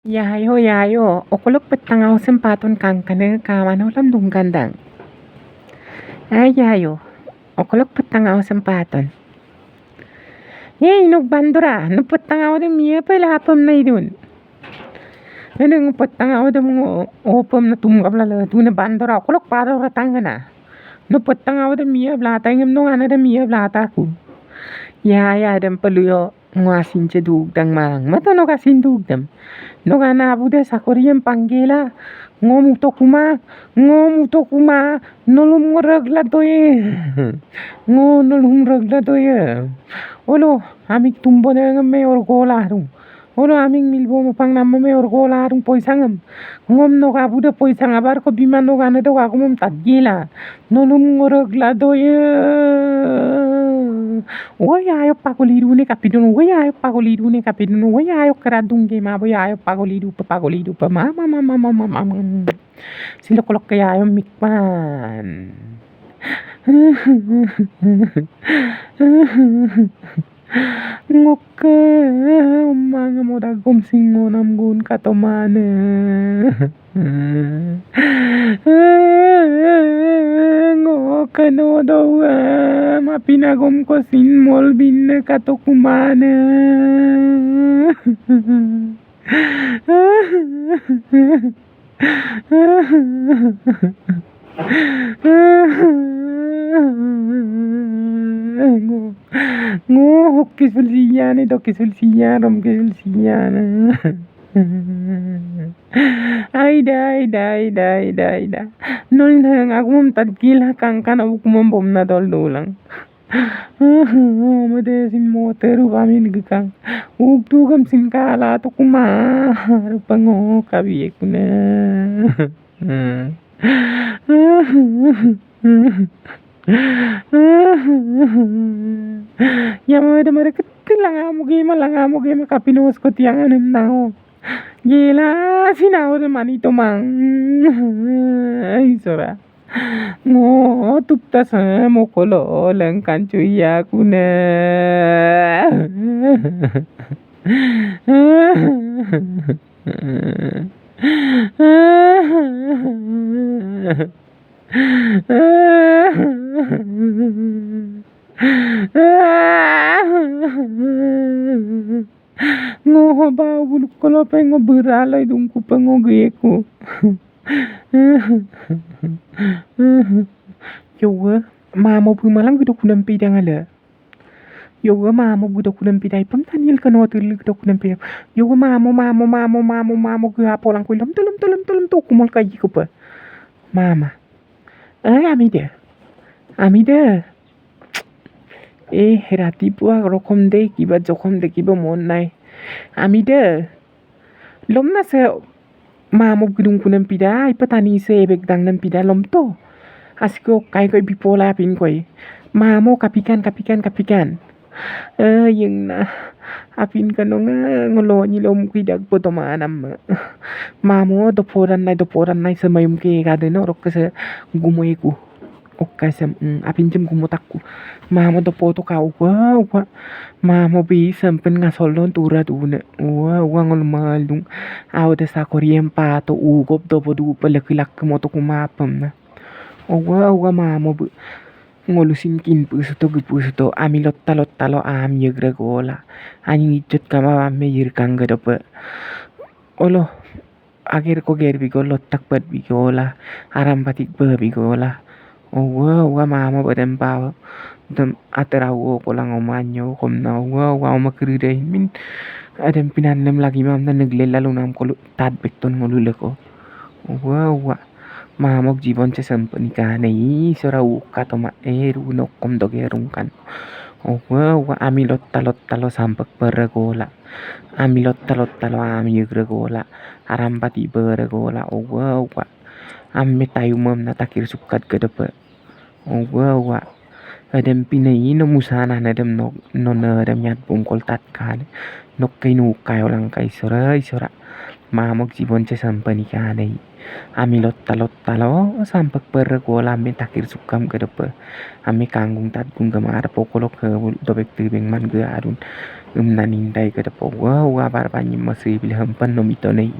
Yayo, yayo, okolog petang sempaton kangkane kamano lam dungkandang. Yayo, okolog petang sempaton. Hey, nuk bandura, nuk petang de mie pala apam na idun. Nung petang de mo opam na tumgab la tu na bandura, okolog paro ratangana. Nuk petang de mie blata ngem no ana de mie blata ku. Ya dem peluyo ngasin ceduk dang marang. Mata no kasin duk dem. No kana bude sakoriem panggela ngomu tokuma nolom regla doye nolom regla doye olo amik tumbo ngame orgola ru olo aming milbo mapang namme orgola ru poisangam ngom no ka bude poisang abar ko biman no kana do ka ngom tagila nolom regla doye Oyayo pagolidu ne kapidun oyayo pagolidu ne kapidun oyayo kradunge ma oyayo pagolidu pa mama silokolok kayayo mikman ngoke manga moda gomsingo namgun katomane ngoke no do mapinagom ko sinmol binne katokumane hokki sulsiyane dokki sulsiyane romki sulsiyane Aida nol nang aku mom tadgila kangkan aku mom bom na dol dolang made sin moteru bamin gekang uktu gam sin kala to kuma rupango kabiye kuna Yamada mare ketilanga mugi kapinos ko tiangan nao gila sinao de manito mang ay sora ngo tupta sa mokolo lang kanchuya kuna ngo ba buluk kolo pengo beralai dungku pengo geku Yoga mamo pumalang gudok kunam pidang ala Yoga mamo gudok kunam pidai pam tanil kano tul gudok kunam pidang Yoga mamo gua polang kulam tulum to kumol kayi ko pa mama amide rati pua rokom de kiba jokom de kiba mon nai amide lomna se mamo gudung kunam pidai patani se bek dang nam pidai lom to asiko kai koi bipola pin koi mamo kapikan yung na apin kanong ngolo nyilom kuidag poto manam mamo doporan nai semayum ke kadeno rok se gumoiku okasam apin jem gumotakku mamo dopoto ka wa mamo bi sampen ngasolon tura dune wa ngol malung awde sakoriem pato ugop dopodu pelekilak moto kumapam na wa mamo bu ngolusin kin pusuto gupusuto amilot talo am yegragola ani ijut kama meyir kangga dope olo akhir ko ger bigolo takbat bigola aram patik bigola wa mamo badem paw dem aterawo polang omanyo komna wa makrude min adem pinanem lagi mam na negle lalu nam ko tad beton ngoluleko wa mamok জীবন से संपनिका nei sorau katoma runok kom dogerungkan wa amilot talo sampak beragola amilot talo ami yegragola arampati beragola wa amme tayumam na takir sukat kedepe wa adem pinai no musana na dem no dem nyat bungkol tat kan nok kai nu kai orang kai sora mahamok jibon sampanika dai ami lotta-lotta sampak pergola me takir sukam kedepe ami kanggung tat gung gemar pokolok ke dobek tibeng man ge arun nanin dai kedepo wa bar panyim masi bilham pan no mitonei